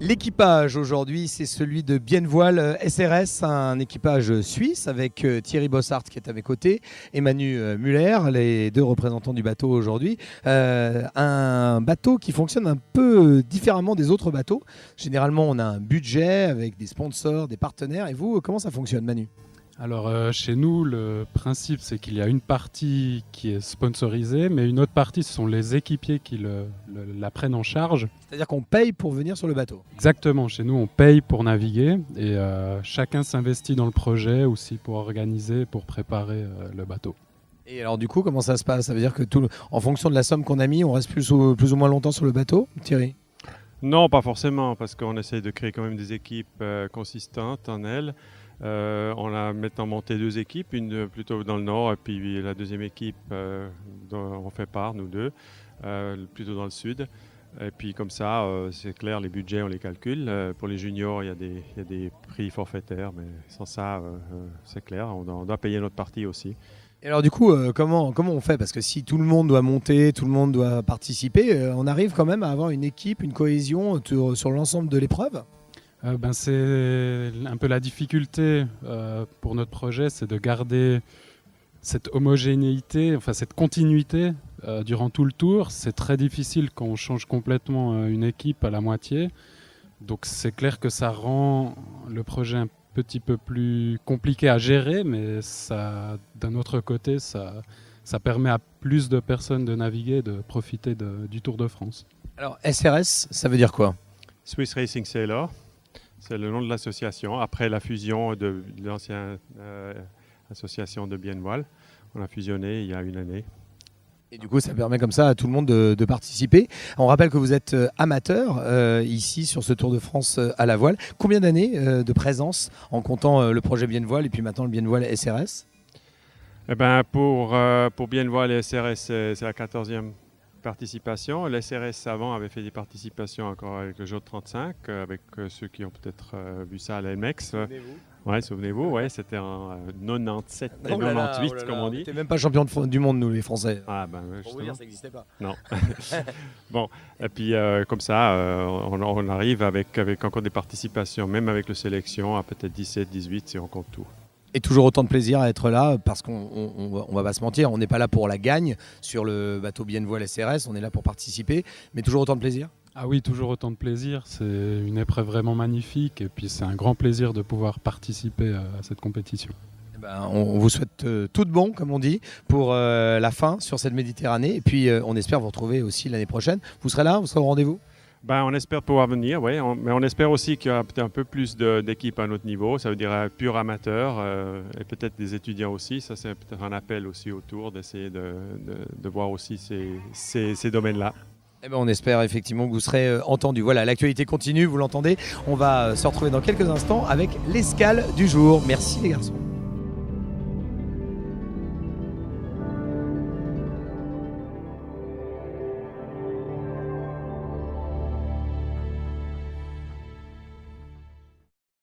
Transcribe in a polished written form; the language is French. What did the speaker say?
L'équipage aujourd'hui, c'est celui de Biennevoile SRS, un équipage suisse avec Thierry Bossart qui est à mes côtés, et Manu Muller, les deux représentants du bateau aujourd'hui. Un bateau qui fonctionne un peu différemment des autres bateaux. Généralement, on a un budget avec des sponsors, des partenaires. Et vous, comment ça fonctionne, Manu ? Alors chez nous, le principe c'est qu'il y a une partie qui est sponsorisée, mais une autre partie ce sont les équipiers qui la prennent en charge. C'est-à-dire qu'on paye pour venir sur le bateau. Exactement, chez nous on paye pour naviguer et chacun s'investit dans le projet aussi pour organiser, pour préparer le bateau. Et alors du coup, comment ça se passe ? Ça veut dire que en fonction de la somme qu'on a mis, on reste plus ou moins longtemps sur le bateau, Thierry ? Non, pas forcément, parce qu'on essaye de créer quand même des équipes consistantes en elles. On a maintenant monté 2 équipes, une plutôt dans le nord et puis la deuxième équipe dont on fait part, nous deux, plutôt dans le sud. Et puis comme ça, c'est clair, les budgets on les calcule. Pour les juniors, il y a des prix forfaitaires, mais sans ça, c'est clair, on doit payer notre partie aussi. Et alors du coup, comment on fait ? Parce que si tout le monde doit monter, tout le monde doit participer, on arrive quand même à avoir une équipe, une cohésion sur l'ensemble de l'épreuve ? C'est un peu la difficulté pour notre projet, c'est de garder cette homogénéité, enfin cette continuité durant tout le tour. C'est très difficile quand on change complètement une équipe à la moitié. Donc c'est clair que ça rend le projet un petit peu plus compliqué à gérer, mais ça, d'un autre côté, ça permet à plus de personnes de naviguer, de profiter du Tour de France. Alors SRS, ça veut dire quoi ? Swiss Racing Sailor, c'est le nom de l'association. Après la fusion de l'ancienne association de Biennevoile, on a fusionné il y a une année. Et du coup, ça permet comme ça à tout le monde de participer. On rappelle que vous êtes amateur ici sur ce Tour de France à la voile. Combien d'années de présence en comptant le projet Biennevoile et puis maintenant le Biennevoile SRS ? Eh ben, pour Biennevoile et SRS, c'est la 14e participation. Le SRS avant avait fait des participations encore avec le Jour de 35, avec ceux qui ont peut-être vu ça à l'EMEX. Ouais, souvenez-vous, ouais, c'était en 97 et 98, comme on dit. On n'était même pas champion du monde, nous, les Français. Ah, ben, pour vous dire, ça n'existait pas. Non. Bon, et puis comme ça, on arrive avec encore des participations, même avec le sélection, à peut-être 17, 18, si on compte tout. Et toujours autant de plaisir à être là, parce qu'on va pas se mentir, on n'est pas là pour la gagne sur le bateau Biennevoile SRS, on est là pour participer, mais toujours autant de plaisir. Ah oui, toujours autant de plaisir. C'est une épreuve vraiment magnifique et puis c'est un grand plaisir de pouvoir participer à cette compétition. Eh ben, on vous souhaite tout de bon, comme on dit, pour la fin sur cette Méditerranée. Et puis on espère vous retrouver aussi l'année prochaine. Vous serez là ? Vous serez au rendez-vous ? On espère pouvoir venir, oui, mais on espère aussi qu'il y aura peut-être un peu plus d'équipes à notre niveau. Ça veut dire pur amateur et peut-être des étudiants aussi. Ça, c'est peut-être un appel aussi autour d'essayer de voir aussi ces domaines-là. Eh ben, on espère effectivement que vous serez entendus. Voilà, l'actualité continue, vous l'entendez. On va se retrouver dans quelques instants avec l'escale du jour. Merci les garçons.